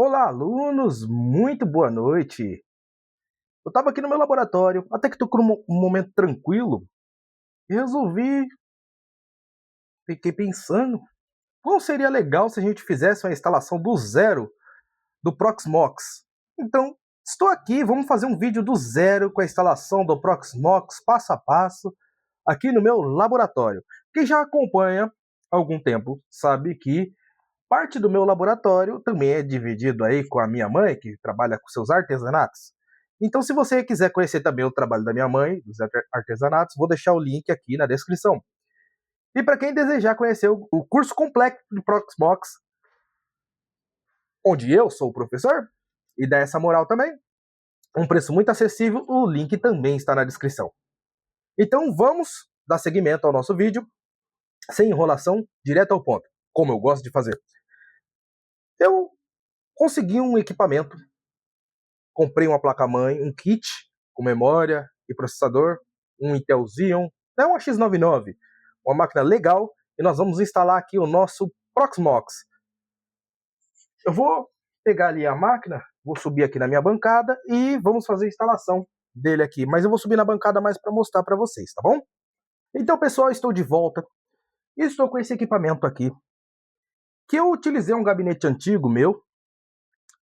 Olá, alunos! Muito boa noite! Eu estava aqui no meu laboratório, até que estou com um momento tranquilo, e fiquei pensando, como seria legal se a gente fizesse uma instalação do zero do Proxmox. Então, estou aqui, vamos fazer um vídeo do zero com a instalação do Proxmox, passo a passo, aqui no meu laboratório. Quem já acompanha há algum tempo sabe que parte do meu laboratório também é dividido aí com a minha mãe, que trabalha com seus artesanatos. Então, se você quiser conhecer também o trabalho da minha mãe, dos artesanatos, vou deixar o link aqui na descrição. E para quem desejar conhecer o curso completo do Proxmox, onde eu sou o professor, e dar essa moral também, um preço muito acessível, o link também está na descrição. Então vamos dar seguimento ao nosso vídeo, sem enrolação, direto ao ponto, como eu gosto de fazer. Eu consegui um equipamento, comprei uma placa-mãe, um kit com memória e processador, um Intel Xeon, uma X99, uma máquina legal, e nós vamos instalar aqui o nosso Proxmox. Eu vou pegar ali a máquina, vou subir aqui na minha bancada e vamos fazer a instalação dele aqui, mas eu vou subir na bancada mais para mostrar para vocês, tá bom? Então, pessoal, estou de volta e estou com esse equipamento aqui, que eu utilizei um gabinete antigo meu,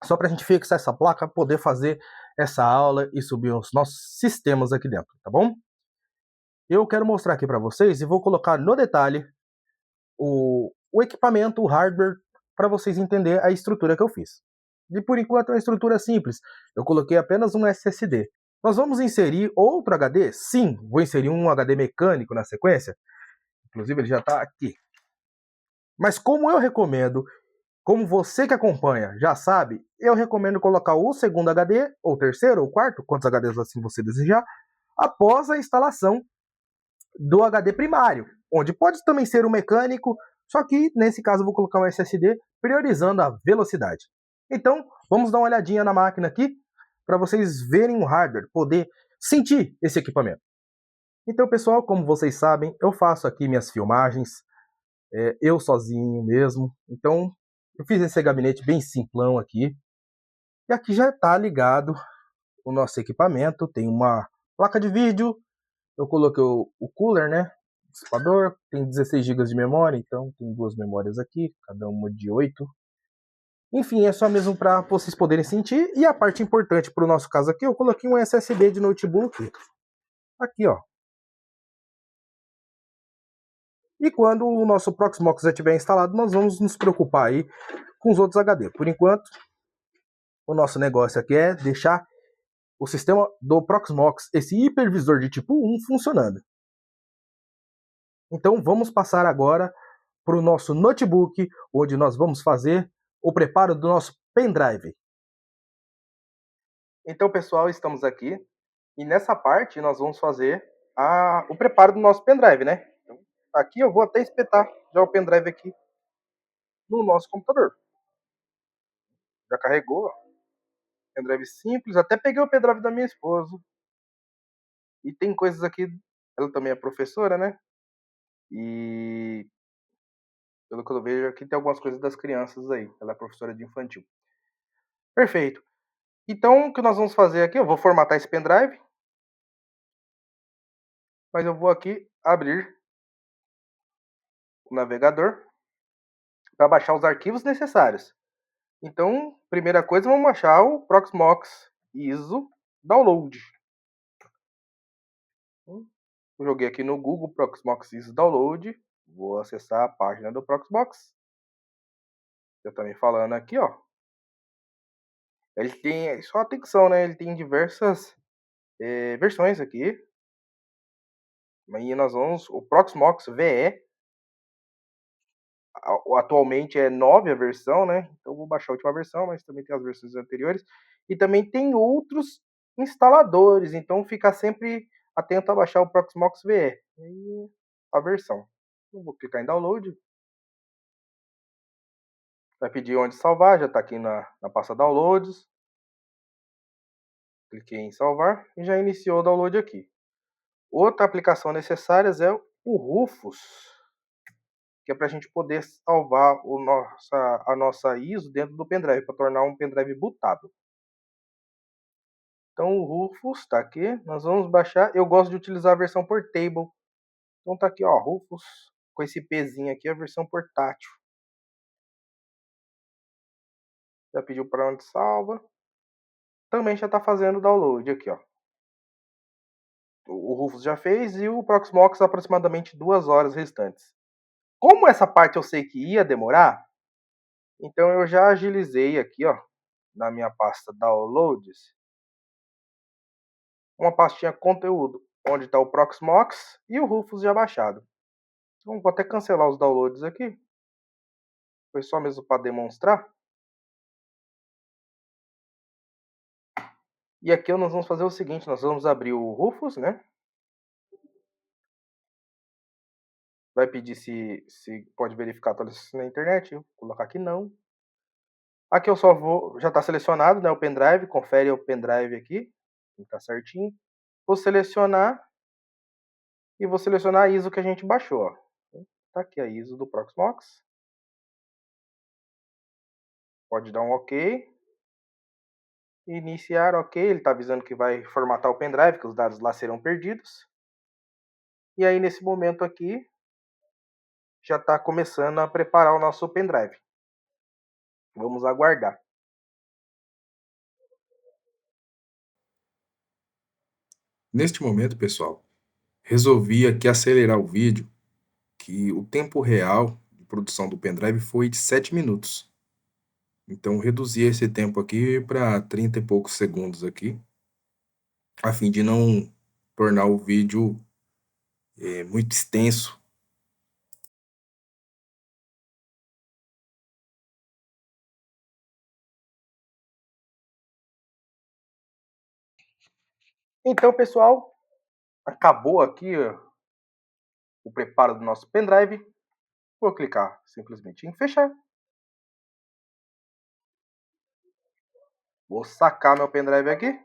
só para a gente fixar essa placa, poder fazer essa aula e subir os nossos sistemas aqui dentro, tá bom? Eu quero mostrar aqui para vocês e vou colocar no detalhe o equipamento, o hardware, para vocês entenderem a estrutura que eu fiz. E por enquanto é uma estrutura simples, eu coloquei apenas um SSD. Nós vamos inserir outro HD? Sim, vou inserir um HD mecânico na sequência, inclusive ele já está aqui. Mas como eu recomendo, como você que acompanha já sabe, eu recomendo colocar o segundo HD, ou terceiro, ou quarto, quantos HDs assim você desejar, após a instalação do HD primário, onde pode também ser um mecânico, só que nesse caso eu vou colocar um SSD priorizando a velocidade. Então, vamos dar uma olhadinha na máquina aqui, para vocês verem o hardware, poder sentir esse equipamento. Então, pessoal, como vocês sabem, eu faço aqui minhas filmagens, eu sozinho mesmo. Então, eu fiz esse gabinete bem simplão aqui. E aqui já está ligado o nosso equipamento. Tem uma placa de vídeo. Eu coloquei o cooler, né? Dissipador. Tem 16 GB de memória. Então, tem duas memórias aqui. Cada uma de 8. Enfim, é só mesmo para vocês poderem sentir. E a parte importante para o nosso caso aqui, eu coloquei um SSD de notebook. Aqui, ó. E quando o nosso Proxmox já estiver instalado, nós vamos nos preocupar aí com os outros HD. Por enquanto, o nosso negócio aqui é deixar o sistema do Proxmox, esse hipervisor de tipo 1, funcionando. Então vamos passar agora para o nosso notebook, onde nós vamos fazer o preparo do nosso pendrive. Então, pessoal, estamos aqui e nessa parte nós vamos fazer o preparo do nosso pendrive, né? Então, aqui eu vou até espetar já o pendrive aqui no nosso computador. Já carregou, ó. Pendrive simples, até peguei o pendrive da minha esposa. E tem coisas aqui, ela também é professora, né? E pelo que eu vejo aqui tem algumas coisas das crianças aí. Ela é professora de infantil. Perfeito. Então, o que nós vamos fazer aqui, eu vou formatar esse pendrive. Mas eu vou aqui abrir o navegador para baixar os arquivos necessários. Então, primeira coisa, vamos baixar o Proxmox ISO Download. Eu joguei aqui no Google Proxmox ISO Download. Vou acessar a página do Proxmox. Eu também falando aqui, ó. Ele tem, só atenção, né? Ele tem diversas versões aqui. E nós vamos, o Proxmox VE, atualmente é 9 a versão, né? Então eu vou baixar a última versão, mas também tem as versões anteriores. E também tem outros instaladores, então fica sempre atento a baixar o Proxmox VE. E a versão. Eu vou clicar em download. Vai pedir onde salvar, já está aqui na pasta downloads. Cliquei em salvar e já iniciou o download aqui. Outra aplicação necessária é o Rufus. que é para a gente poder salvar a nossa ISO dentro do pendrive, para tornar um pendrive bootável. Então o Rufus está aqui, nós vamos baixar. Eu gosto de utilizar a versão portable. Então tá aqui, ó, Rufus, com esse Pzinho aqui, a versão portátil. Já pediu para onde salva. Também já está fazendo o download aqui, ó. O Rufus já fez e o Proxmox aproximadamente 2 horas restantes. Como essa parte eu sei que ia demorar, então eu já agilizei aqui, ó, na minha pasta Downloads, uma pastinha conteúdo, onde está o Proxmox e o Rufus já baixado. Então vou até cancelar os downloads aqui. Foi só mesmo para demonstrar. E aqui nós vamos fazer o seguinte, nós vamos abrir o Rufus, né? Vai pedir se pode verificar a atualização na internet. Eu vou colocar aqui não. Aqui eu só vou, já está selecionado, né, o pendrive, confere o pendrive aqui, está certinho. Vou selecionar e vou selecionar a ISO que a gente baixou. Tá aqui a ISO do Proxmox. Pode dar um OK. Iniciar OK, ele está avisando que vai formatar o pendrive, que os dados lá serão perdidos. E aí nesse momento aqui, já está começando a preparar o nosso pendrive. Vamos aguardar. Neste momento, pessoal, resolvi aqui acelerar o vídeo, que o tempo real de produção do pendrive foi de 7 minutos. Então, reduzi esse tempo aqui para 30 e poucos segundos aqui, a fim de não tornar o vídeo muito extenso. Então, pessoal, acabou aqui o preparo do nosso pendrive. Vou clicar simplesmente em fechar. Vou sacar meu pendrive aqui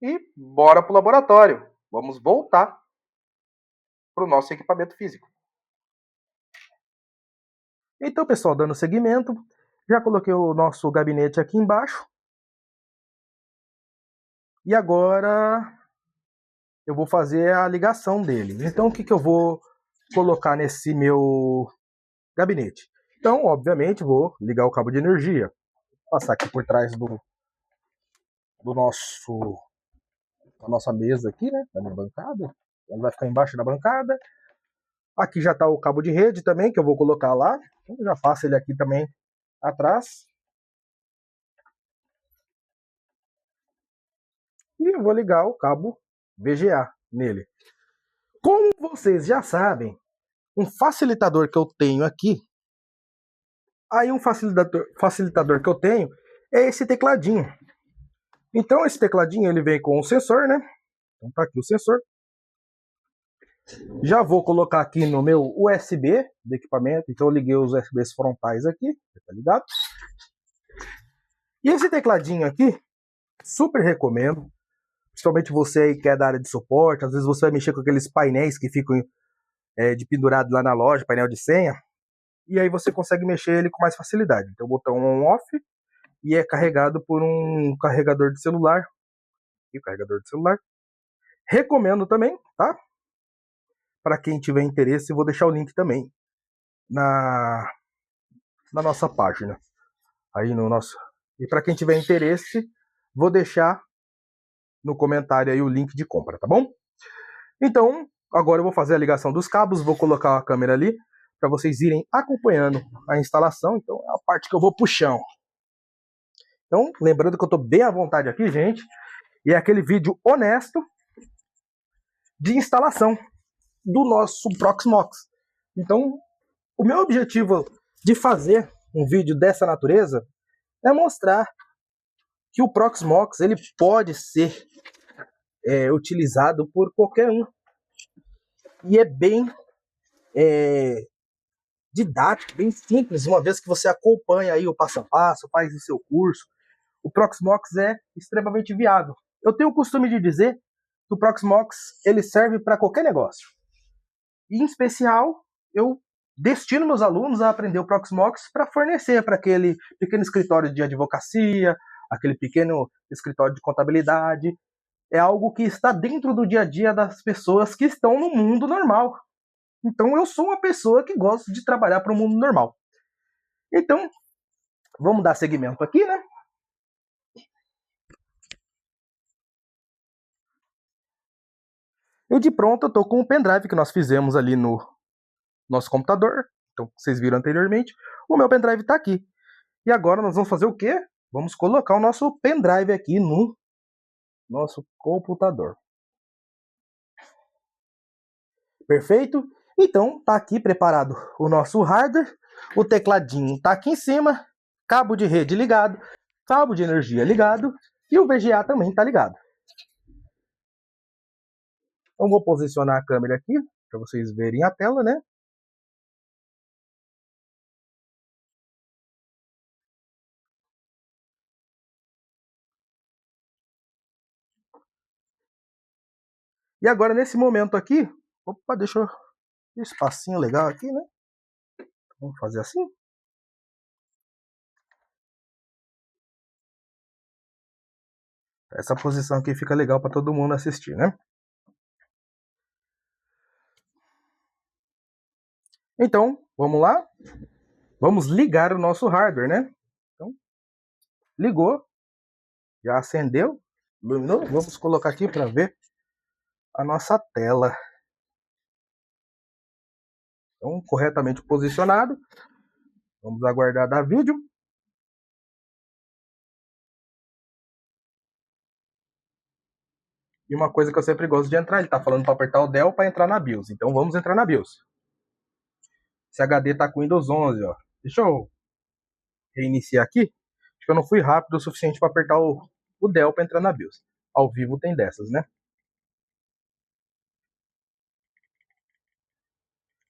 e bora para o laboratório. Vamos voltar para o nosso equipamento físico. Então, pessoal, dando seguimento, já coloquei o nosso gabinete aqui embaixo. E agora eu vou fazer a ligação dele. Então, o que eu vou colocar nesse meu gabinete? Então, obviamente, vou ligar o cabo de energia. Passar aqui por trás da nossa mesa aqui, né? Da minha bancada. Ele vai ficar embaixo da bancada. Aqui já está o cabo de rede também, que eu vou colocar lá. Então, já passo ele aqui também atrás. E eu vou ligar o cabo VGA nele. Como vocês já sabem, um facilitador que eu tenho aqui, aí um facilitador que eu tenho é esse tecladinho. Então esse tecladinho ele vem com um sensor, né? Então tá aqui o sensor. Já vou colocar aqui no meu USB do equipamento, então eu liguei os USBs frontais aqui, tá ligado? E esse tecladinho aqui, super recomendo, principalmente você aí que é da área de suporte, às vezes você vai mexer com aqueles painéis que ficam de pendurado lá na loja, painel de senha, e aí você consegue mexer ele com mais facilidade. Então o botão on-off e é carregado por um carregador de celular. E o carregador de celular. Recomendo também, tá? Para quem tiver interesse, vou deixar o link também na nossa página. Aí no nosso. E para quem tiver interesse, vou deixar no comentário aí o link de compra, tá bom? Então, agora eu vou fazer a ligação dos cabos, vou colocar a câmera ali para vocês irem acompanhando a instalação. Então, é a parte que eu vou puxando. Então, lembrando que eu estou bem à vontade aqui, gente, e é aquele vídeo honesto de instalação do nosso Proxmox. Então, o meu objetivo de fazer um vídeo dessa natureza é mostrar que o Proxmox ele pode ser utilizado por qualquer um. E é bem didático, bem simples, uma vez que você acompanha aí o passo a passo, faz o seu curso. O Proxmox é extremamente viável. Eu tenho o costume de dizer que o Proxmox ele serve para qualquer negócio. E, em especial, eu destino meus alunos a aprender o Proxmox para fornecer para aquele pequeno escritório de advocacia, aquele pequeno escritório de contabilidade. É algo que está dentro do dia a dia das pessoas que estão no mundo normal. Então eu sou uma pessoa que gosta de trabalhar para o mundo normal. Então, vamos dar seguimento aqui, né? E de pronto eu estou com o pendrive que nós fizemos ali no nosso computador. Então, vocês viram anteriormente. O meu pendrive está aqui. E agora nós vamos fazer o quê? Vamos colocar o nosso pendrive aqui no nosso computador. Perfeito? Então, tá aqui preparado o nosso hardware. O tecladinho tá aqui em cima. Cabo de rede ligado. Cabo de energia ligado. E o VGA também tá ligado. Então, vou posicionar a câmera aqui para vocês verem a tela, né? E agora, nesse momento aqui... Opa, deixa eu... Um espacinho legal aqui, né? Vamos fazer assim. Essa posição aqui fica legal para todo mundo assistir, né? Então, vamos lá. Vamos ligar o nosso hardware, né? Então, ligou. Já acendeu. Iluminou. Vamos colocar aqui para ver a nossa tela. Então, corretamente posicionado. Vamos aguardar dar vídeo. E uma coisa que eu sempre gosto de entrar, ele está falando para apertar o Del para entrar na BIOS. Então vamos entrar na BIOS. Esse HD está com Windows 11, ó. Deixa eu reiniciar aqui. Acho que eu não fui rápido o suficiente para apertar o Del para entrar na BIOS. Ao vivo tem dessas, né?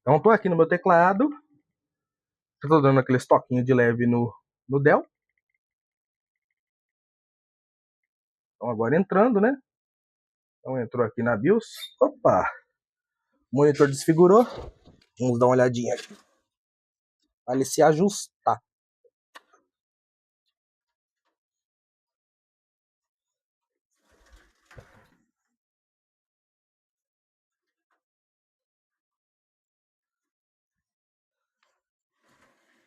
Então estou aqui no meu teclado. Estou dando aquele toquinho de leve no Del. Então agora entrando, né? Então entrou aqui na BIOS. Opa! O monitor desfigurou. Vamos dar uma olhadinha aqui. Para ele se ajustar.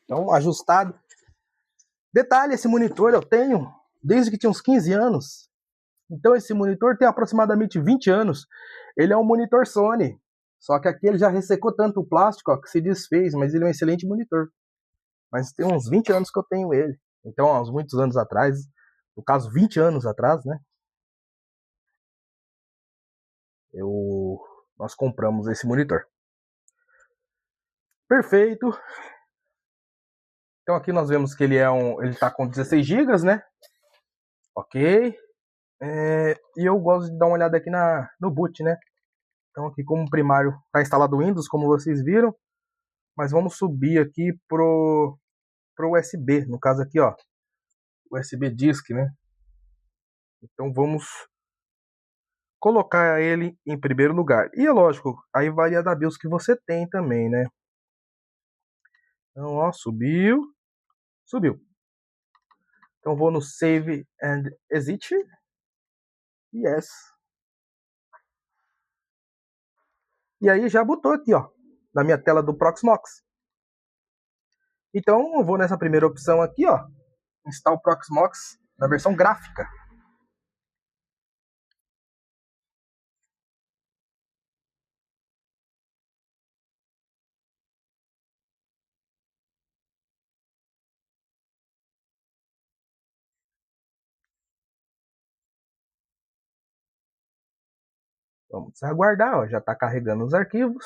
Então, ajustado. Detalhe, esse monitor eu tenho desde que tinha uns 15 anos. Então esse monitor tem aproximadamente 20 anos. Ele é um monitor Sony. Só que aqui ele já ressecou tanto o plástico, ó, que se desfez, mas ele é um excelente monitor. Mas tem uns 20 anos que eu tenho ele. Então, há uns muitos anos atrás, no caso 20 anos atrás, né? Nós compramos esse monitor. Perfeito. Então aqui nós vemos que ele está com 16 GB, né? Ok. E eu gosto de dar uma olhada aqui no boot, né? Então aqui como primário está instalado o Windows, como vocês viram. Mas vamos subir aqui pro USB, no caso aqui, ó. USB Disk, né? Então vamos colocar ele em primeiro lugar. E é lógico, aí varia da BIOS que você tem também, né? Então, ó, subiu. Subiu. Então vou no Save and Exit. Yes. E aí já botou aqui, ó, na minha tela do Proxmox. Então eu vou nessa primeira opção aqui, ó, Install Proxmox na versão gráfica. Vamos aguardar, ó, já está carregando os arquivos.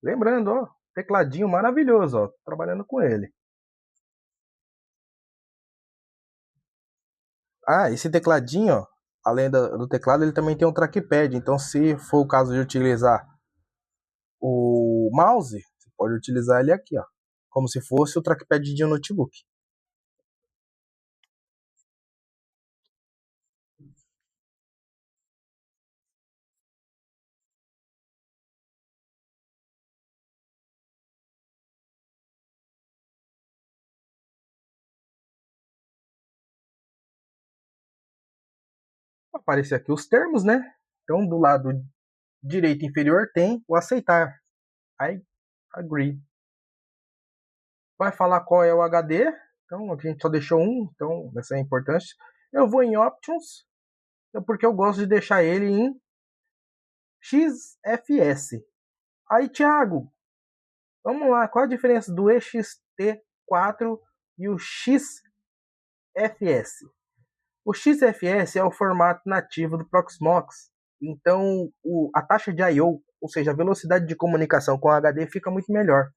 Lembrando, ó, tecladinho maravilhoso, ó, trabalhando com ele. Ah, esse tecladinho, ó, além do teclado, ele também tem um trackpad. Então, se for o caso de utilizar o mouse, você pode utilizar ele aqui, ó, como se fosse o trackpad de um notebook. aparecer aqui os termos, né? Então, do lado direito inferior tem o aceitar. I agree. Vai falar qual é o HD. Então, aqui a gente só deixou um, então essa é importante. Eu vou em Options, porque eu gosto de deixar ele em XFS. Aí, Thiago, vamos lá, qual a diferença do EXT4 e o XFS? O XFS é o formato nativo do Proxmox, então a taxa de I/O, ou seja, a velocidade de comunicação com o HD fica muito melhor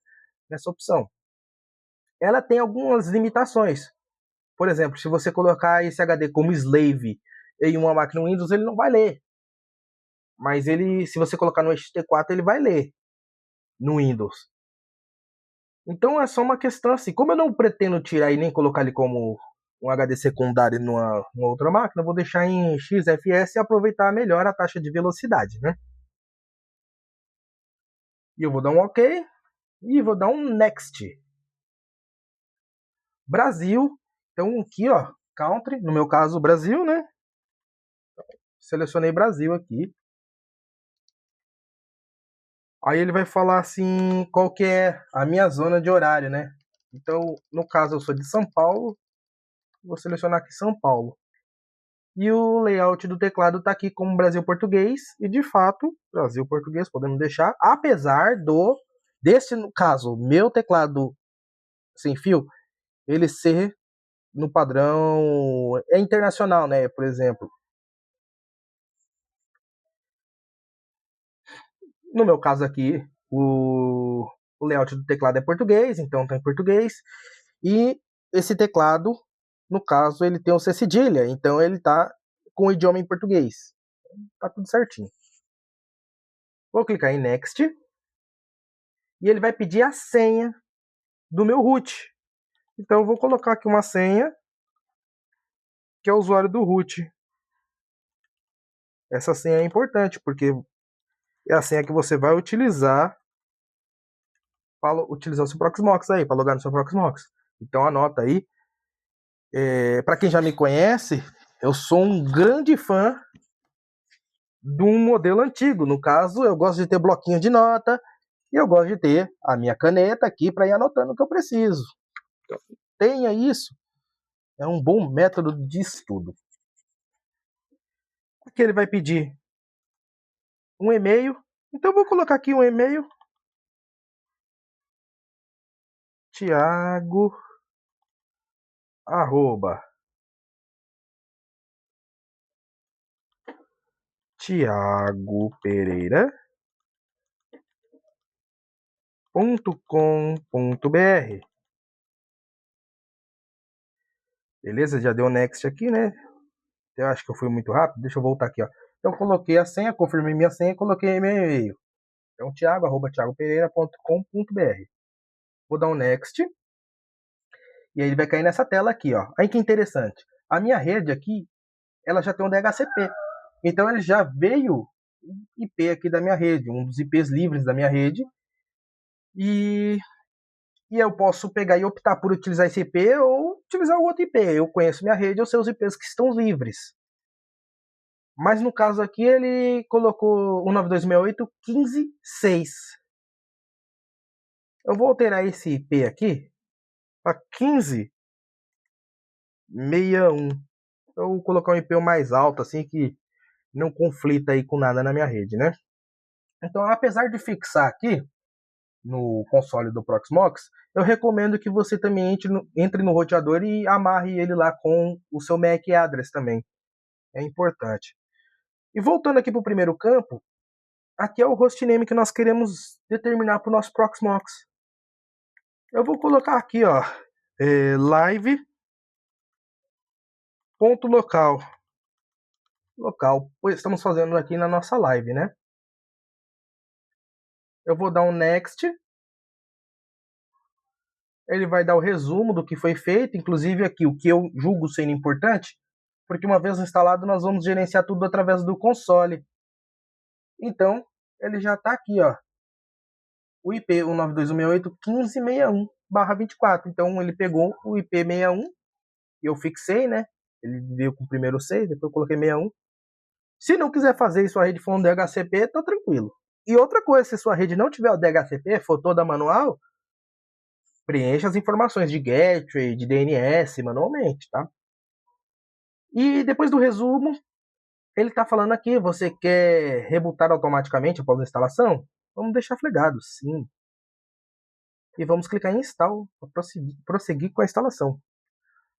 nessa opção. Ela tem algumas limitações. Por exemplo, se você colocar esse HD como slave em uma máquina Windows, ele não vai ler. Mas ele, se você colocar no XT4, ele vai ler no Windows. Então é só uma questão assim. Como eu não pretendo tirar e nem colocar ele como um HD secundário numa outra máquina, eu vou deixar em XFS e aproveitar melhor a taxa de velocidade, né? E eu vou dar um OK e vou dar um Next. Brasil. Então aqui, ó, Country, no meu caso Brasil, né? Selecionei Brasil aqui. Aí ele vai falar assim, qual que é a minha zona de horário, né? Então, no caso eu sou de São Paulo, vou selecionar aqui São Paulo. E o layout do teclado está aqui como Brasil Português, e de fato, Brasil Português, podemos deixar, apesar desse, no caso, meu teclado sem fio, ele ser no padrão internacional, né? Por exemplo, no meu caso aqui, o layout do teclado é português, então está em português. E esse teclado, no caso, ele tem o C cedilha, então ele está com o idioma em português. Tá tudo certinho. Vou clicar em Next. E ele vai pedir a senha do meu root. Então eu vou colocar aqui uma senha, que é o usuário do root. Essa senha é importante, porque é a senha que você vai utilizar para utilizar o seu Proxmox aí, para logar no seu Proxmox. Então anota aí. Para quem já me conhece, eu sou um grande fã de um modelo antigo. No caso, eu gosto de ter bloquinho de nota e eu gosto de ter a minha caneta aqui para ir anotando o que eu preciso. Então, tenha isso. É um bom método de estudo. Aqui ele vai pedir um e-mail. Então eu vou colocar aqui um e-mail. Thiago arroba Thiago Pereira .com.br. Beleza? Já deu next aqui, né? Eu acho que eu fui muito rápido. Deixa eu voltar aqui, ó. Então eu coloquei a senha, confirmei minha senha e coloquei meu e-mail. Então thiago@thiagopereira.com.br. Vou dar um next. E aí ele vai cair nessa tela aqui, ó. Aí que interessante. A minha rede aqui, ela já tem um DHCP. Então ele já veio IP aqui da minha rede, um dos IPs livres da minha rede. E eu posso pegar e optar por utilizar esse IP ou utilizar o outro IP. Eu conheço minha rede, eu sei os IPs que estão livres. Mas no caso aqui ele colocou 192.68.15.6. Eu vou alterar esse IP aqui para 15.61. Eu vou colocar um IP mais alto, assim, que não conflita aí com nada na minha rede, né? Então, apesar de fixar aqui no console do Proxmox, eu recomendo que você também entre no roteador e amarre ele lá com o seu MAC address também. É importante. E voltando aqui para o primeiro campo, aqui é o hostname que nós queremos determinar para o nosso Proxmox. Eu vou colocar aqui, ó, live.local. Local, pois estamos fazendo aqui na nossa live, né? Eu vou dar um next. Ele vai dar o resumo do que foi feito, inclusive aqui o que eu julgo sendo importante, porque uma vez instalado nós vamos gerenciar tudo através do console. Então, ele já está aqui, ó. O IP 192.168.15.61/24. Então, ele pegou o IP 61 e eu fixei, né? Ele veio com o primeiro 6, depois eu coloquei 61. Se não quiser fazer e sua rede for um DHCP, tá tranquilo. E outra coisa, se sua rede não tiver o DHCP, for toda manual, preencha as informações de gateway, de DNS manualmente, tá? E depois do resumo, ele está falando aqui, você quer rebootar automaticamente após a instalação? Vamos deixar flegado, sim. E vamos clicar em Install para prosseguir com a instalação.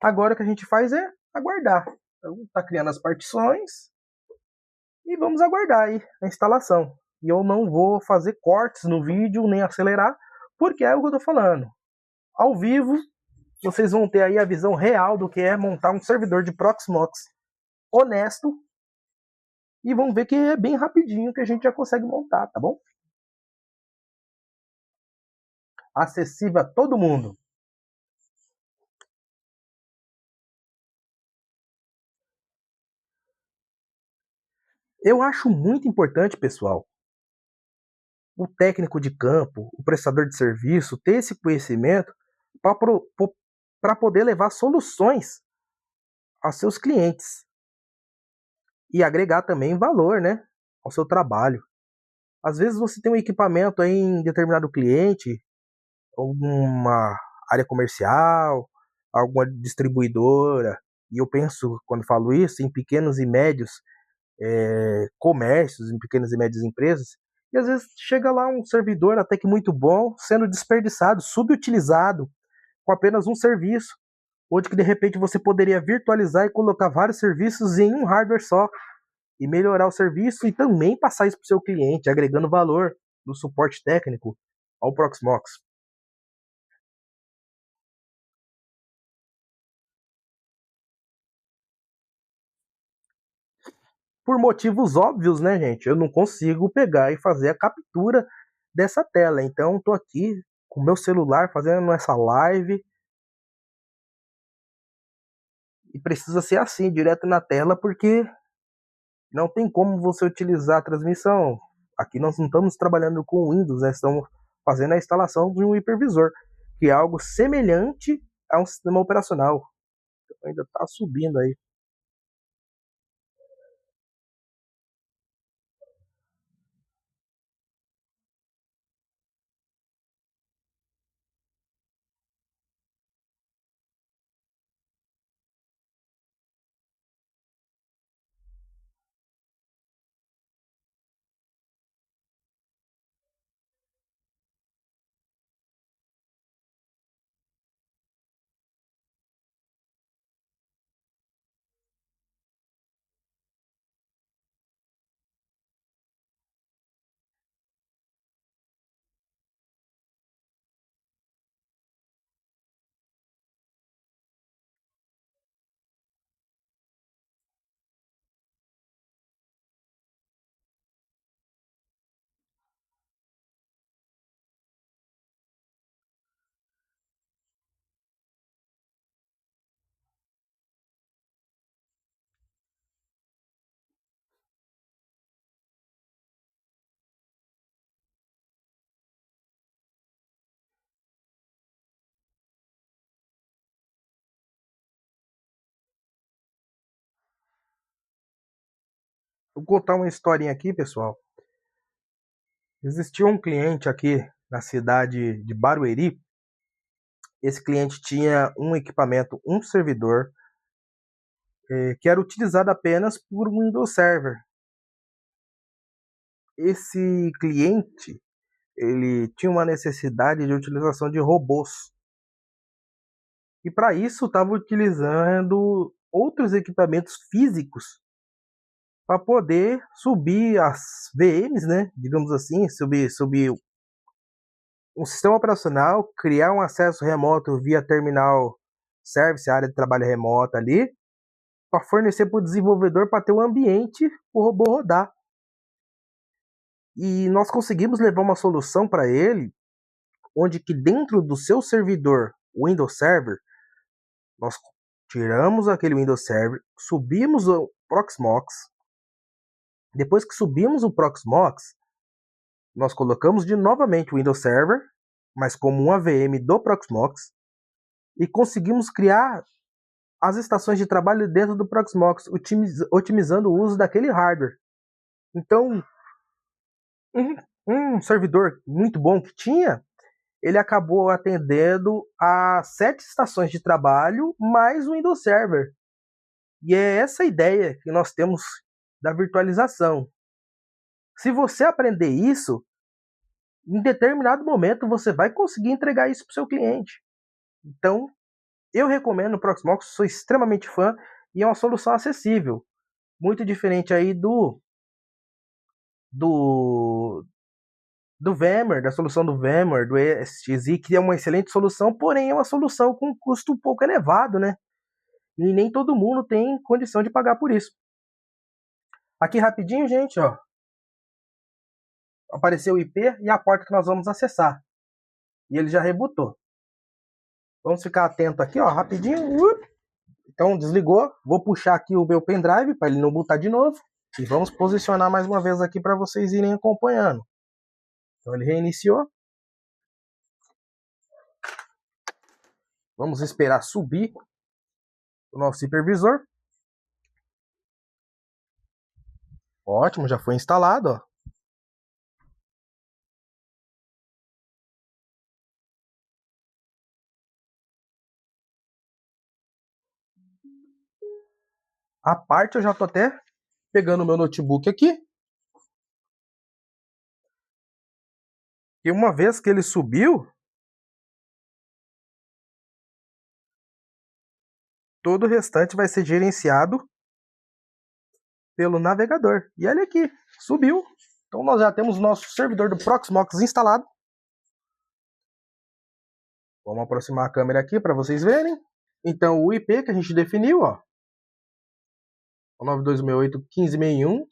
Agora o que a gente faz é aguardar. Então, está criando as partições e vamos aguardar aí a instalação. E eu não vou fazer cortes no vídeo, nem acelerar, porque é o que eu estou falando. Ao vivo, vocês vão ter aí a visão real do que é montar um servidor de Proxmox honesto. E vão ver que é bem rapidinho que a gente já consegue montar, tá bom? Acessível a todo mundo. Eu acho muito importante, pessoal, o técnico de campo, o prestador de serviço, ter esse conhecimento para poder levar soluções aos seus clientes e agregar também valor, né, ao seu trabalho. Às vezes você tem um equipamento aí em determinado cliente, alguma área comercial, alguma distribuidora, e eu penso, quando falo isso, em pequenos e médios comércios, em pequenas e médias empresas, e às vezes chega lá um servidor até que muito bom, sendo desperdiçado, subutilizado, com apenas um serviço, onde que de repente você poderia virtualizar e colocar vários serviços em um hardware só, e melhorar o serviço e também passar isso para o seu cliente, agregando valor no suporte técnico ao Proxmox. Por motivos óbvios, né, gente? Eu não consigo pegar e fazer a captura dessa tela. Então, estou aqui com o meu celular fazendo essa live. E precisa ser assim, direto na tela, porque não tem como você utilizar a transmissão. Aqui nós não estamos trabalhando com Windows, né? Estamos fazendo a instalação de um hipervisor, que é algo semelhante a um sistema operacional. Então, ainda está subindo aí. Vou contar uma historinha aqui, pessoal. Existia um cliente aqui na cidade de Barueri. Esse cliente tinha um equipamento, um servidor, que era utilizado apenas por um Windows Server. Esse cliente, ele tinha uma necessidade de utilização de robôs. E para isso estava utilizando outros equipamentos físicos para poder subir as VMs, né? Digamos assim, subir um sistema operacional, criar um acesso remoto via terminal service, área de trabalho remota ali, para fornecer para o desenvolvedor para ter um ambiente para o robô rodar. E nós conseguimos levar uma solução para ele, onde que dentro do seu servidor Windows Server, nós tiramos aquele Windows Server, subimos o Proxmox. Depois que subimos o Proxmox, nós colocamos novamente o Windows Server, mas como uma VM do Proxmox, e conseguimos criar as estações de trabalho dentro do Proxmox, otimizando o uso daquele hardware. Então, um servidor muito bom que tinha, ele acabou atendendo a 7 estações de trabalho mais o Windows Server. E é essa a ideia que nós temos da virtualização. Se você aprender isso, em determinado momento você vai conseguir entregar isso para o seu cliente. Então, eu recomendo o Proxmox, sou extremamente fã e é uma solução acessível. Muito diferente aí do VMware, da solução do VMware, do ESXi, que é uma excelente solução, porém é uma solução com um custo um pouco elevado, né? E nem todo mundo tem condição de pagar por isso. Aqui rapidinho, gente, ó. Apareceu o IP e a porta que nós vamos acessar. E ele já rebootou. Vamos ficar atento aqui, ó, rapidinho. Então, desligou. Vou puxar aqui o meu pendrive para ele não botar de novo. E vamos posicionar mais uma vez aqui para vocês irem acompanhando. Então, ele reiniciou. Vamos esperar subir o nosso hipervisor. Ótimo, já foi instalado, ó. A parte eu já tô até pegando o meu notebook aqui. E uma vez que ele subiu, todo o restante vai ser gerenciado pelo navegador. E olha aqui, subiu. Então nós já temos o nosso servidor do Proxmox instalado. Vamos aproximar a câmera aqui para vocês verem. Então o IP que a gente definiu, ó, 9268.15.61,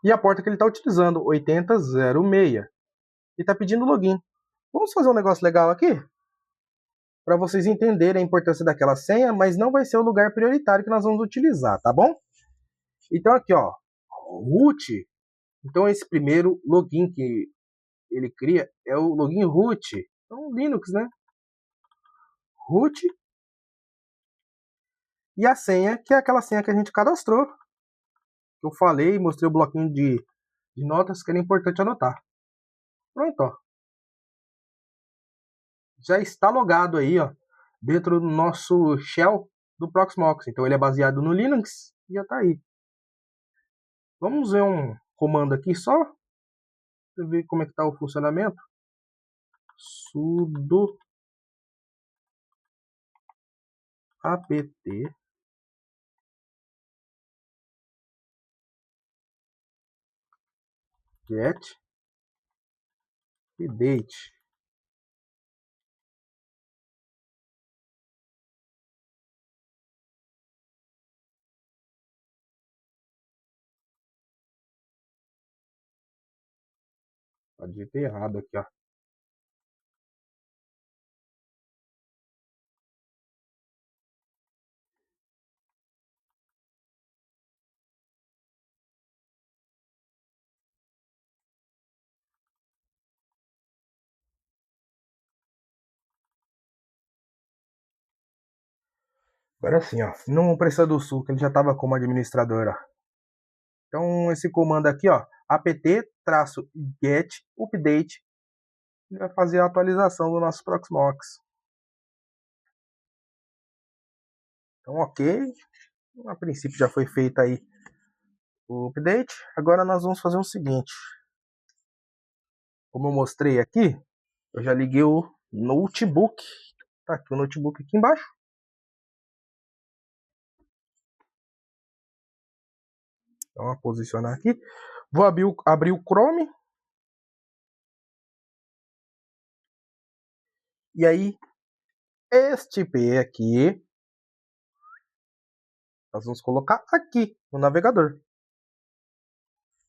e a porta que ele está utilizando, 8006. E está pedindo login. Vamos fazer um negócio legal aqui? Para vocês entenderem a importância daquela senha, mas não vai ser o lugar prioritário que nós vamos utilizar, tá bom? Então aqui, ó, root. Então esse primeiro login que ele cria é o login root. Então Linux, né? Root. E a senha, que é aquela senha que a gente cadastrou. Eu falei, mostrei o bloquinho de notas que era importante anotar. Pronto, ó. Já está logado aí, ó, dentro do nosso shell do Proxmox. Então ele é baseado no Linux e já está aí. Vamos ver um comando aqui só, para ver como é que está o funcionamento. Sudo apt get update. Digitei errado aqui, ó. Agora sim, ó, no Prestador Sul, que ele já estava como administrador, ó. Então esse comando aqui, ó, apt-get update, ele vai fazer a atualização do nosso Proxmox. Então, ok. A princípio já foi feito aí o update. Agora nós vamos fazer o seguinte. Como eu mostrei aqui, eu já liguei o notebook. Tá aqui o notebook aqui embaixo. Então, vou posicionar aqui. Vou abrir o Chrome. E aí, este IP aqui, nós vamos colocar aqui no navegador.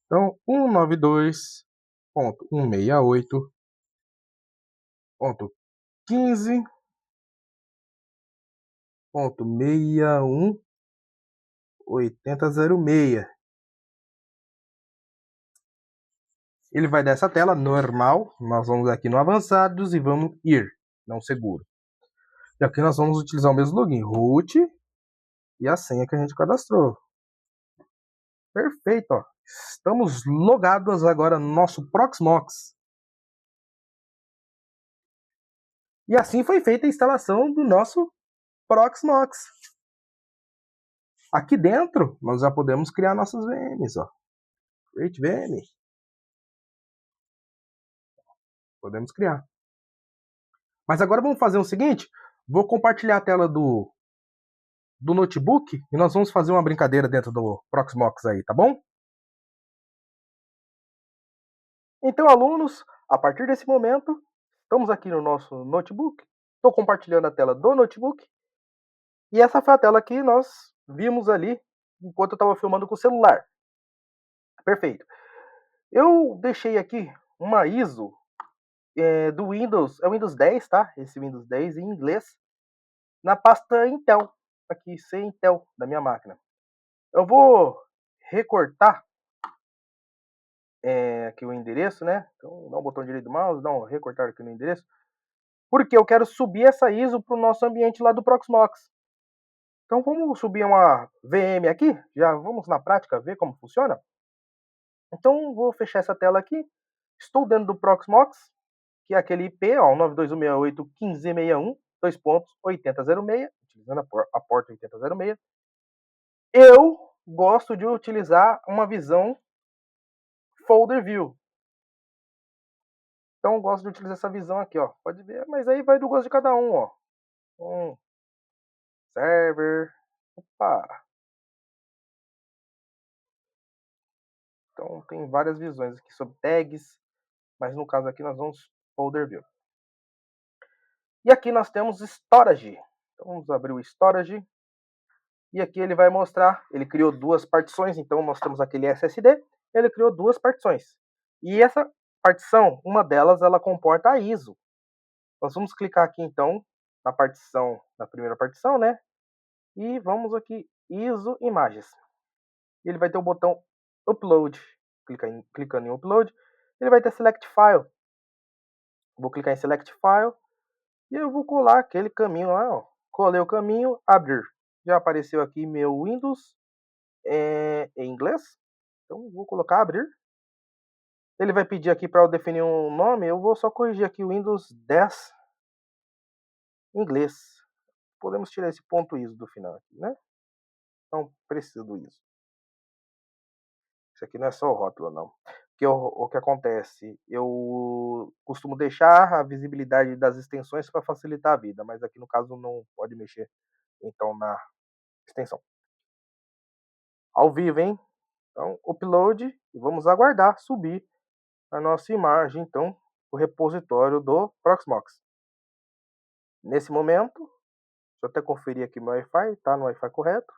Então, 192.168.61.8006. Ele vai dessa tela normal. Nós vamos aqui no avançados e vamos ir, não seguro. E aqui nós vamos utilizar o mesmo login, root, e a senha que a gente cadastrou. Perfeito, ó. Estamos logados agora no nosso Proxmox. E assim foi feita a instalação do nosso Proxmox. Aqui dentro, nós já podemos criar nossas VMs, ó. Create VM. Podemos criar. Mas agora vamos fazer o seguinte, vou compartilhar a tela do notebook e nós vamos fazer uma brincadeira dentro do Proxmox aí, tá bom? Então, alunos, a partir desse momento, estamos aqui no nosso notebook. Estou compartilhando a tela do notebook. E essa foi a tela que nós vimos ali enquanto eu estava filmando com o celular. Perfeito. Eu deixei aqui uma ISO do Windows, é o Windows 10, tá? Esse Windows 10 em inglês, na pasta Intel, aqui, C Intel, da minha máquina. Eu vou recortar aqui o endereço, né? Então, dá um botão direito do mouse, dá um recortar aqui no endereço, porque eu quero subir essa ISO para o nosso ambiente lá do Proxmox. Então, vamos subir uma VM aqui, já vamos na prática ver como funciona. Então, vou fechar essa tela aqui. Estou dentro do Proxmox, que é aquele IP, ó, 92.168.15.61, 2.80.06, utilizando a porta 8006. Eu gosto de utilizar uma visão folder view. Então, eu gosto de utilizar essa visão aqui, ó. Pode ver, mas aí vai do gosto de cada um, ó. Server. Opa! Então, tem várias visões aqui sobre tags, mas no caso aqui nós vamos folder view. E aqui nós temos storage. Então, vamos abrir o storage. E aqui ele vai mostrar, ele criou duas partições, então nós temos aquele SSD, ele criou duas partições. E essa partição, uma delas, ela comporta a ISO. Nós vamos clicar aqui então na partição, na primeira partição, né? E vamos aqui, ISO imagens. Ele vai ter o botão Upload. Clicando em Upload, ele vai ter Select File. Vou clicar em Select File e eu vou colar aquele caminho lá, ó. Colei o caminho, abrir. Já apareceu aqui meu Windows em inglês. Então vou colocar abrir. Ele vai pedir aqui para eu definir um nome. Eu vou só corrigir aqui o Windows 10 em inglês. Podemos tirar esse ponto ISO do final aqui, né? Não precisa do ISO. Isso aqui não é só o rótulo, não. Porque o que acontece? Eu costumo deixar a visibilidade das extensões para facilitar a vida, mas aqui no caso não pode mexer então na extensão. Ao vivo, hein? Então, upload e vamos aguardar subir a nossa imagem, então, o repositório do Proxmox. Nesse momento, deixa eu até conferir aqui meu Wi-Fi, tá no Wi-Fi correto.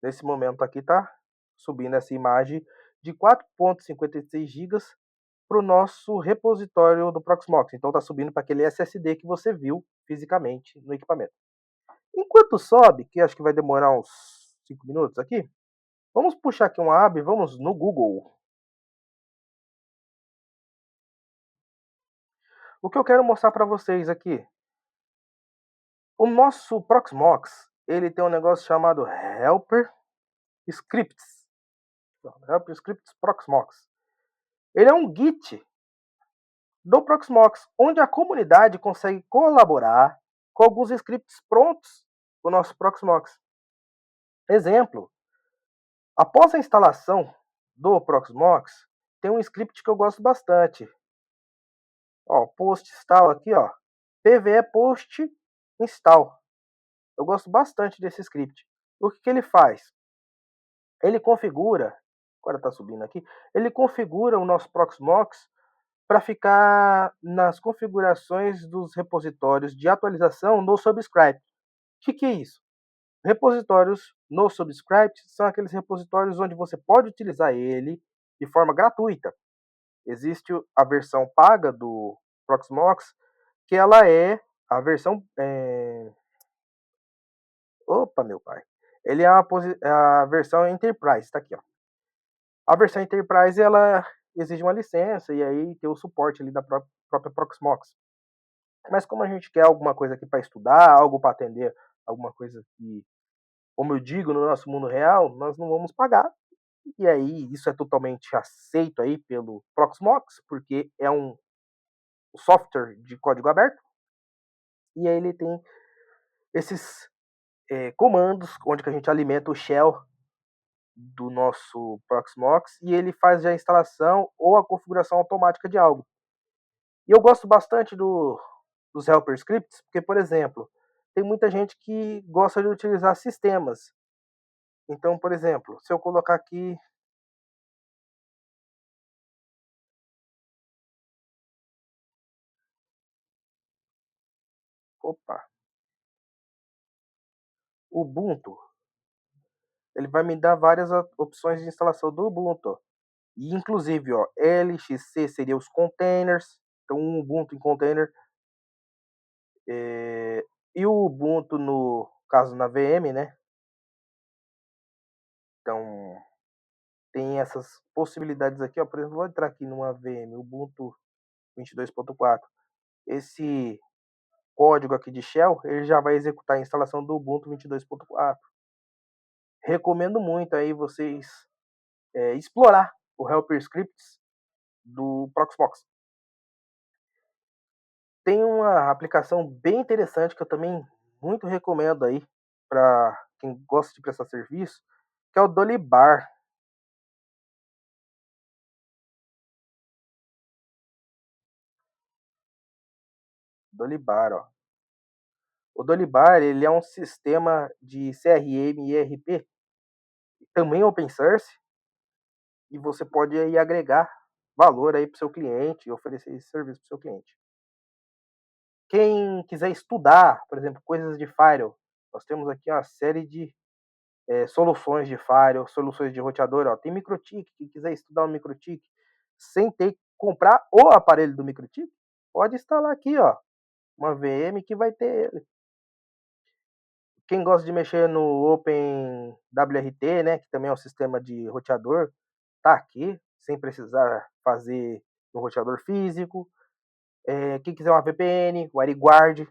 Nesse momento aqui tá subindo essa imagem de 4.56 GB para o nosso repositório do Proxmox. Então tá subindo para aquele SSD que você viu fisicamente no equipamento. Enquanto sobe, que acho que vai demorar uns 5 minutos aqui, vamos puxar aqui uma aba e vamos no Google. O que eu quero mostrar para vocês aqui, o nosso Proxmox, ele tem um negócio chamado Helper Scripts. Helper Scripts Proxmox. Ele é um Git do Proxmox, onde a comunidade consegue colaborar com alguns scripts prontos do nosso Proxmox. Exemplo, após a instalação do Proxmox, tem um script que eu gosto bastante. Ó, post install aqui, ó, pve post install. Eu gosto bastante desse script. O que ele faz? Ele configura, agora está subindo aqui, ele configura o nosso Proxmox para ficar nas configurações dos repositórios de atualização no Subscribe. O que é isso? Repositórios no Subscribe são aqueles repositórios onde você pode utilizar ele de forma gratuita. Existe a versão paga do Proxmox, que ela é a versão... Opa, meu pai! Ele é a versão Enterprise, está aqui, ó. A versão Enterprise, ela exige uma licença e aí tem o suporte ali da própria Proxmox. Mas como a gente quer alguma coisa aqui para estudar, algo para atender, alguma coisa que como eu digo, no nosso mundo real, nós não vamos pagar. E aí isso é totalmente aceito aí pelo Proxmox, porque é um software de código aberto. E aí ele tem esses comandos onde que a gente alimenta o shell do nosso Proxmox e ele faz a instalação ou a configuração automática de algo. E eu gosto bastante dos helper scripts, porque, por exemplo, tem muita gente que gosta de utilizar sistemas. Então, por exemplo, se eu colocar aqui, opa, Ubuntu, ele vai me dar várias opções de instalação do Ubuntu. E inclusive, ó, LXC seria os containers, então um Ubuntu em container, e o Ubuntu no caso na VM, né? Então tem essas possibilidades aqui, ó. Por exemplo, vou entrar aqui numa VM Ubuntu 22.4. Esse código aqui de shell, ele já vai executar a instalação do Ubuntu 22.4. Recomendo muito aí vocês explorar o Helper Scripts do Proxmox. Tem uma aplicação bem interessante que eu também muito recomendo aí para quem gosta de prestar serviço, que é o Dolibar. Dolibar, ó. O Dolibar, ele é um sistema de CRM e ERP, também open source, e você pode aí agregar valor aí para o seu cliente e oferecer esse serviço para o seu cliente. Quem quiser estudar, por exemplo, coisas de firewall, nós temos aqui uma série de soluções de firewall, soluções de roteador. Ó. Tem MikroTik, quem quiser estudar um MikroTik sem ter que comprar o aparelho do MikroTik, pode instalar aqui, ó, uma VM que vai ter ele. Quem gosta de mexer no OpenWRT, né, que também é um sistema de roteador, tá aqui, sem precisar fazer um roteador físico. Quem quiser uma VPN, o WireGuard,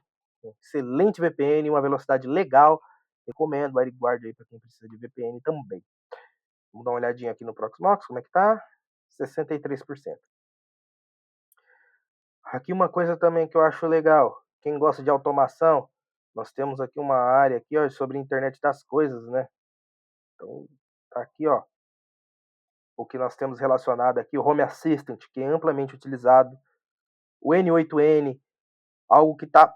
excelente VPN, uma velocidade legal, recomendo o WireGuard aí para quem precisa de VPN também. Vamos dar uma olhadinha aqui no Proxmox, como é que tá? 63%. Aqui uma coisa também que eu acho legal, quem gosta de automação, nós temos aqui uma área aqui, ó, sobre a internet das coisas, né? Então, tá aqui, ó, o que nós temos relacionado aqui, o Home Assistant, que é amplamente utilizado, o N8N, algo que está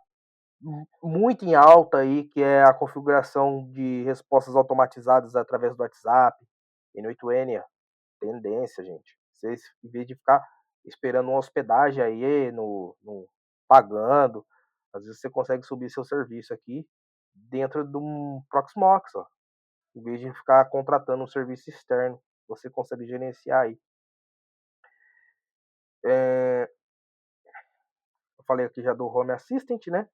muito em alta aí, que é a configuração de respostas automatizadas através do WhatsApp, N8N, tendência, gente. Vocês, em vez de ficar esperando uma hospedagem aí, pagando, às vezes você consegue subir seu serviço aqui dentro de um Proxmox, ó. Em vez de ficar contratando um serviço externo, você consegue gerenciar aí. Eu falei aqui já do Home Assistant, né?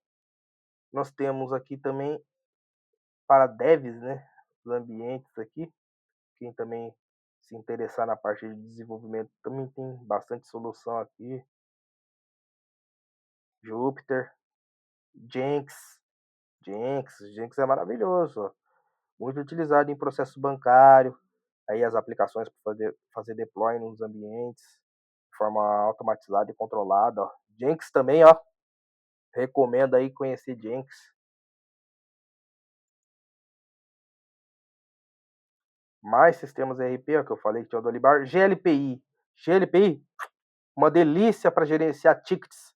Nós temos aqui também para devs, né? Os ambientes aqui. Quem também se interessar na parte de desenvolvimento também tem bastante solução aqui. Jupyter, Jenks. Jenks é maravilhoso. Ó. Muito utilizado em processo bancário. Aí as aplicações para fazer deploy nos ambientes de forma automatizada e controlada. Ó. Jenks também, ó. Recomendo aí conhecer Jenks. Mais sistemas ERP, ó, que eu falei que tinha o Dolibar. GLPI, uma delícia para gerenciar tickets.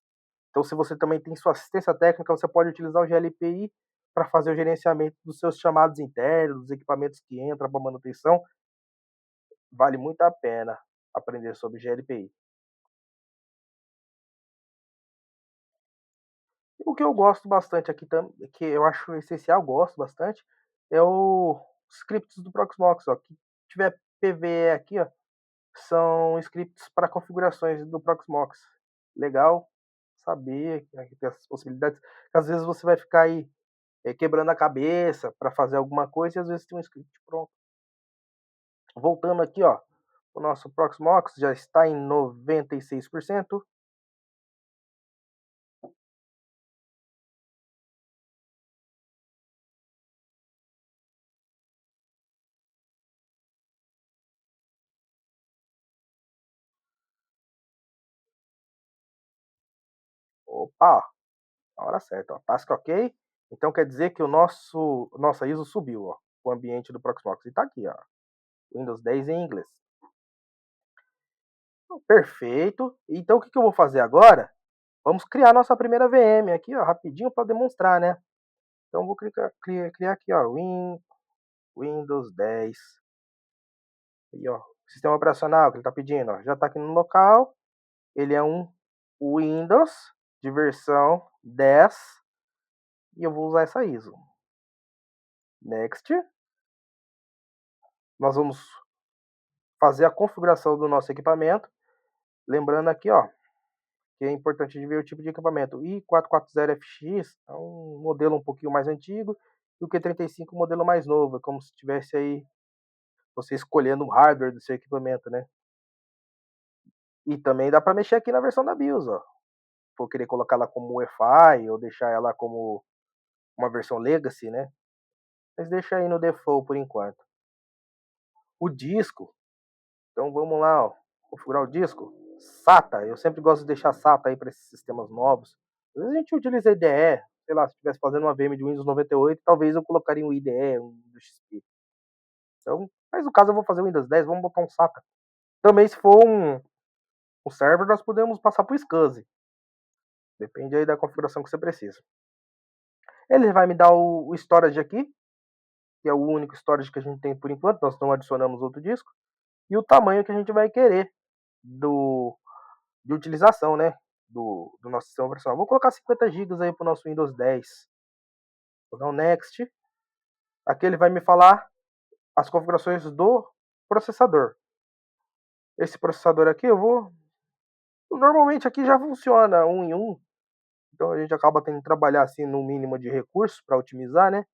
Então, se você também tem sua assistência técnica, você pode utilizar o GLPI para fazer o gerenciamento dos seus chamados internos, dos equipamentos que entram para manutenção. Vale muito a pena aprender sobre GLPI. O que eu gosto bastante aqui, que eu acho essencial, gosto bastante, é os scripts do Proxmox. Ó, que tiver PVE aqui, ó, são scripts para configurações do Proxmox. Legal saber que tem essas possibilidades. Às vezes você vai ficar aí quebrando a cabeça para fazer alguma coisa e às vezes tem um script pronto. Voltando aqui, ó, o nosso Proxmox já está em 96%. Opa, ó, na hora certa, ó. Task ok. Então quer dizer que nossa ISO subiu, ó, o ambiente do Proxmox. E tá aqui, ó, Windows 10 em inglês. Perfeito. Então o que eu vou fazer agora? Vamos criar nossa primeira VM aqui, ó, rapidinho para demonstrar, né? Então vou criar aqui, ó, Windows 10. Aí, ó, sistema operacional que ele está pedindo, ó, já está aqui no local. Ele é um Windows de versão 10 e eu vou usar essa ISO. Next. Nós vamos fazer a configuração do nosso equipamento. Lembrando aqui, ó, que é importante de ver o tipo de equipamento. O i440FX é um modelo um pouquinho mais antigo e o Q35 um modelo mais novo. É como se tivesse aí você escolhendo o hardware do seu equipamento, né? E também dá para mexer aqui na versão da BIOS, ó. For querer colocar ela como Wi-Fi ou deixar ela como uma versão Legacy, né? Mas deixa aí no default por enquanto. O disco, então vamos lá, ó, configurar o disco. SATA, eu sempre gosto de deixar SATA aí para esses sistemas novos. Às vezes a gente utiliza IDE, sei lá, se estivesse fazendo uma VM de Windows 98, talvez eu colocaria um IDE, um do XP. Então, mas no caso eu vou fazer o Windows 10, vamos botar um SATA. Também se for um server, nós podemos passar para o SCSI. Depende aí da configuração que você precisa. Ele vai me dar o storage aqui, que é o único storage que a gente tem por enquanto, nós não adicionamos outro disco, e o tamanho que a gente vai querer de utilização, né, do nosso sistema operacional. Vou colocar 50 GB aí para o nosso Windows 10. Vou dar um Next. Aqui ele vai me falar as configurações do processador. Esse processador aqui eu vou... Normalmente aqui já funciona um em um, então a gente acaba tendo que trabalhar assim no mínimo de recursos para otimizar, né?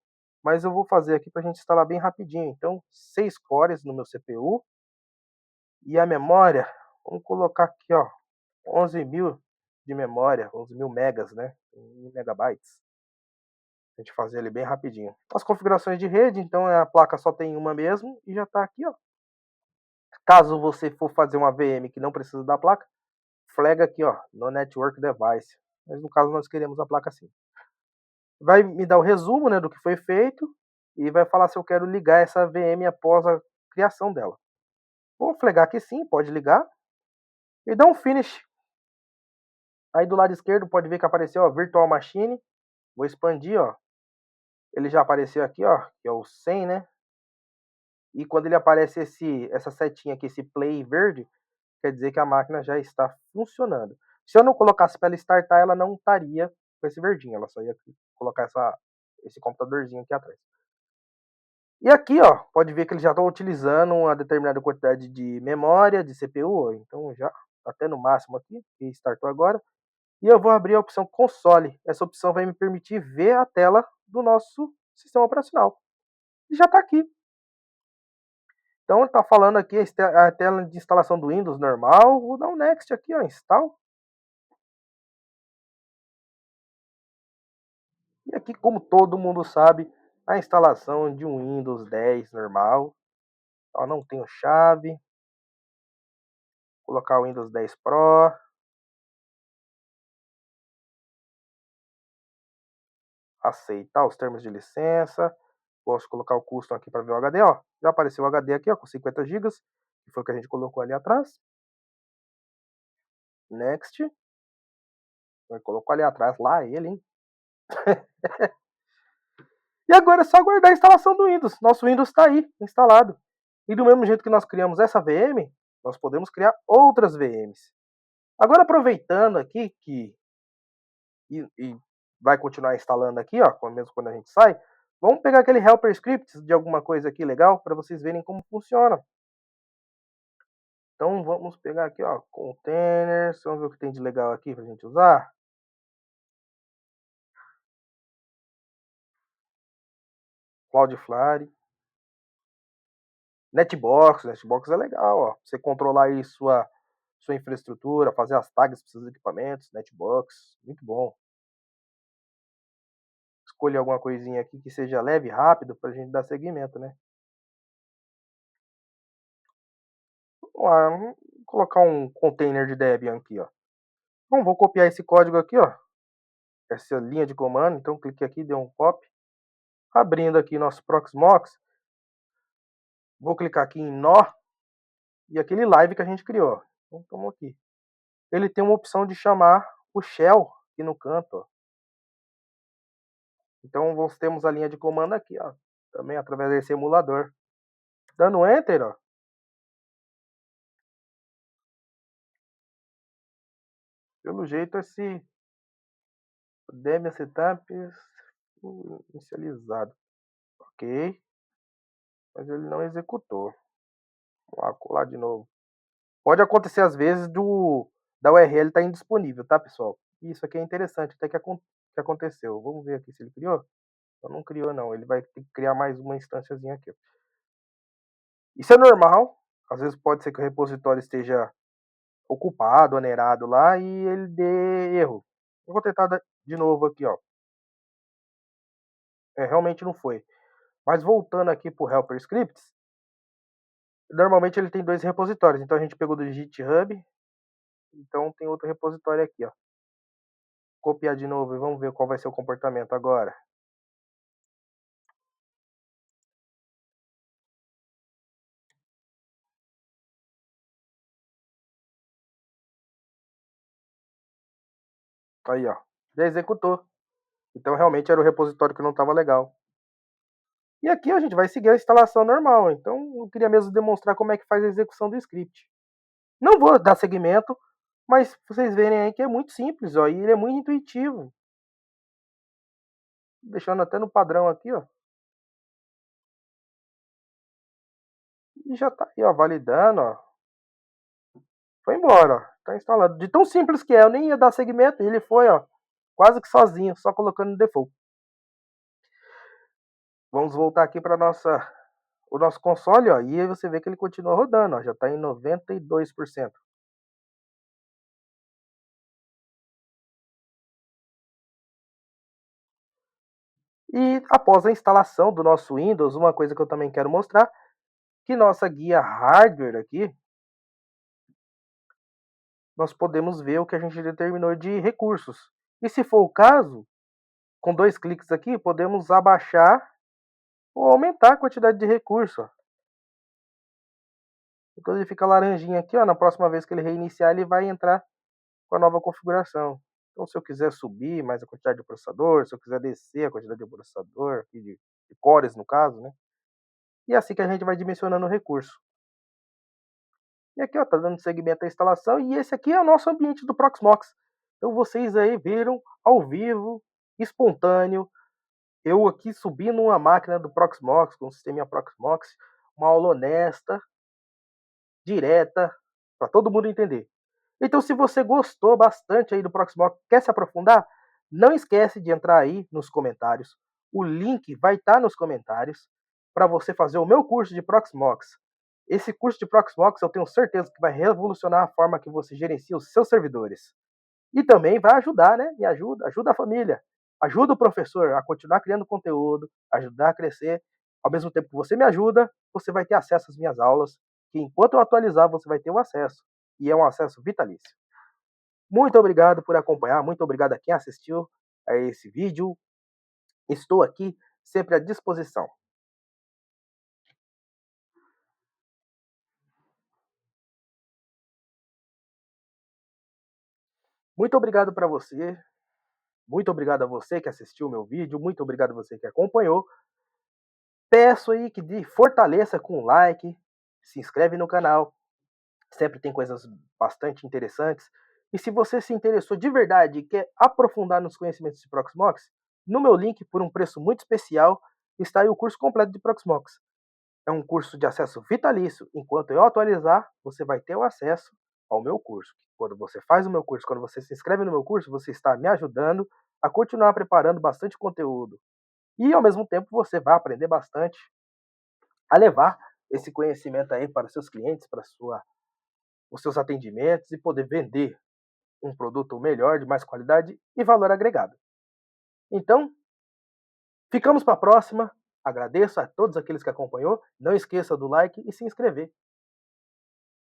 Mas eu vou fazer aqui para a gente instalar bem rapidinho. Então, 6 cores no meu CPU. E a memória, vamos colocar aqui, ó, 11.000 de memória, 11.000 megas, né? Em megabytes. A gente fazer ele bem rapidinho. As configurações de rede, então a placa só tem uma mesmo e já está aqui, ó. Caso você for fazer uma VM que não precisa da placa, flag aqui, ó, no Network Device. Mas no caso nós queremos a placa assim. Vai me dar o resumo, né, do que foi feito e vai falar se eu quero ligar essa VM após a criação dela. Vou flegar aqui sim, pode ligar. E dá um finish. Aí do lado esquerdo pode ver que apareceu, ó, Virtual Machine. Vou expandir, ó. Ele já apareceu aqui, ó, que é o 100, né? E quando ele aparece essa setinha aqui, esse play verde, quer dizer que a máquina já está funcionando. Se eu não colocasse para ela startar, ela não estaria com esse verdinho. Ela só ia colocar esse computadorzinho aqui atrás. E aqui, ó, pode ver que ele já está utilizando uma determinada quantidade de memória, de CPU. Então já está até no máximo aqui, que startou agora. E eu vou abrir a opção console. Essa opção vai me permitir ver a tela do nosso sistema operacional. E já está aqui. Então está falando aqui a tela de instalação do Windows normal. Vou dar um next aqui, ó, install. E aqui, como todo mundo sabe, a instalação de um Windows 10 normal. Ó, não tenho chave. Vou colocar o Windows 10 Pro. Aceitar os termos de licença. Posso colocar o custom aqui para ver o HD, ó. Já apareceu o HD aqui, ó, com 50 GB, que foi o que a gente colocou ali atrás. Next. Colocou ali atrás, lá ele, hein? E agora é só aguardar a instalação do Windows. Nosso Windows está aí, instalado. E do mesmo jeito que nós criamos essa VM, nós podemos criar outras VMs. Agora, aproveitando aqui que e vai continuar instalando aqui, ó, mesmo quando a gente sai, vamos pegar aquele helper scripts de alguma coisa aqui legal para vocês verem como funciona. Então vamos pegar aqui, ó, containers, vamos ver o que tem de legal aqui para a gente usar. Cloudflare. Netbox é legal, ó. Você controlar aí sua infraestrutura, fazer as tags para seus equipamentos, Netbox, muito bom. Escolher alguma coisinha aqui que seja leve e rápido para a gente dar seguimento, né? Vamos lá, vamos colocar um container de Debian aqui, ó. Bom, vou copiar esse código aqui, ó. essa linha de comando. Então cliquei aqui, dei um copy. Abrindo aqui nosso Proxmox, vou clicar aqui em nó e aquele live que a gente criou. Então estamos aqui. Ele tem uma opção de chamar o shell aqui no canto, ó. Então nós temos a linha de comando aqui, ó, também através desse emulador. Dando enter, ó. Pelo jeito esse Debian setup inicializado. Ok. Mas ele não executou. Vamos lá, colar de novo. Pode acontecer às vezes da URL estar indisponível, tá, pessoal? Isso aqui é interessante, até que aconteceu. Vamos ver aqui se ele criou. Não criou, não. Ele vai ter que criar mais uma instânciazinha aqui. Isso é normal. Às vezes pode ser que o repositório esteja ocupado, onerado lá e ele dê erro. Eu vou tentar de novo aqui, ó. Realmente não foi. Mas voltando aqui para o Helper Scripts, normalmente ele tem 2 repositórios. Então a gente pegou do GitHub. Então tem outro repositório aqui, ó. Copiar de novo e vamos ver qual vai ser o comportamento agora. Aí, ó. Já executou. Então realmente era o repositório que não estava legal. E aqui a gente vai seguir a instalação normal. Então eu queria mesmo demonstrar como é que faz a execução do script. Não vou dar seguimento, mas vocês verem aí que é muito simples, ó, e ele é muito intuitivo. Deixando até no padrão aqui, ó. E já tá aí, ó, validando, ó. Foi embora, ó. Tá instalado. De tão simples que é, eu nem ia dar seguimento, ele foi, ó, quase que sozinho, só colocando no default. Vamos voltar aqui para o nosso console, ó, e aí você vê que ele continua rodando, ó, já está em 92%. E após a instalação do nosso Windows, uma coisa que eu também quero mostrar, que nossa guia hardware aqui, nós podemos ver o que a gente determinou de recursos. E se for o caso, com 2 cliques aqui, podemos abaixar ou aumentar a quantidade de recursos. Então ele fica laranjinha aqui, ó, na próxima vez que ele reiniciar, ele vai entrar com a nova configuração. Então se eu quiser subir mais a quantidade de processador, se eu quiser descer a quantidade de processador, de cores no caso, né? E é assim que a gente vai dimensionando o recurso. E aqui, ó, tá dando segmento à instalação, e esse aqui é o nosso ambiente do Proxmox. Então vocês aí viram ao vivo, espontâneo, eu aqui subindo uma máquina do Proxmox, com o sistema Proxmox, uma aula honesta, direta, para todo mundo entender. Então se você gostou bastante aí do Proxmox, quer se aprofundar, não esquece de entrar aí nos comentários. O link vai estar nos comentários para você fazer o meu curso de Proxmox. Esse curso de Proxmox eu tenho certeza que vai revolucionar a forma que você gerencia os seus servidores. E também vai ajudar, né? Me ajuda a família. Ajuda o professor a continuar criando conteúdo, ajudar a crescer. Ao mesmo tempo que você me ajuda, você vai ter acesso às minhas aulas, que enquanto eu atualizar, você vai ter o acesso. E é um acesso vitalício. Muito obrigado por acompanhar, muito obrigado a quem assistiu a esse vídeo. Estou aqui sempre à disposição. Muito obrigado para você. Muito obrigado a você que assistiu o meu vídeo. Muito obrigado a você que acompanhou. Peço aí que fortaleça com like, se inscreve no canal. Sempre tem coisas bastante interessantes. E se você se interessou de verdade e quer aprofundar nos conhecimentos de Proxmox, no meu link, por um preço muito especial, está aí o curso completo de Proxmox. É um curso de acesso vitalício. Enquanto eu atualizar, você vai ter o acesso ao meu curso. Quando você faz o meu curso, quando você se inscreve no meu curso, você está me ajudando a continuar preparando bastante conteúdo. E ao mesmo tempo você vai aprender bastante a levar esse conhecimento aí para seus clientes, para os seus atendimentos e poder vender um produto melhor, de mais qualidade e valor agregado. Então, ficamos para a próxima. Agradeço a todos aqueles que acompanhou. Não esqueça do like e se inscrever.